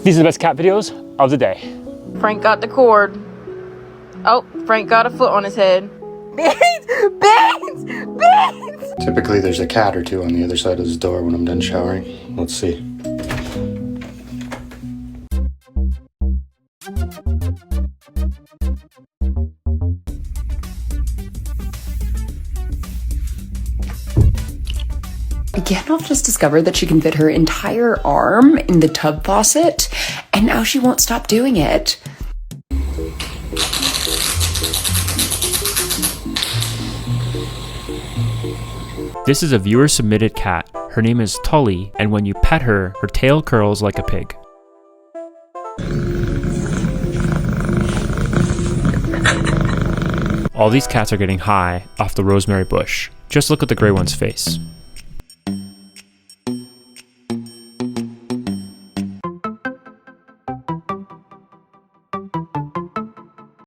These are the best cat videos of the day. Frank got the cord. Oh, Frank got a foot on his head. Beans! Typically there's a cat or two on the other side of this door when I'm done showering. Let's see. Gandalf just discovered that she can fit her entire arm in the tub faucet, and now she won't stop doing it. This is a viewer-submitted cat. Her name is Tully, and when you pet her, her tail curls like a pig. All these cats are getting high off the rosemary bush. Just look at the gray one's face.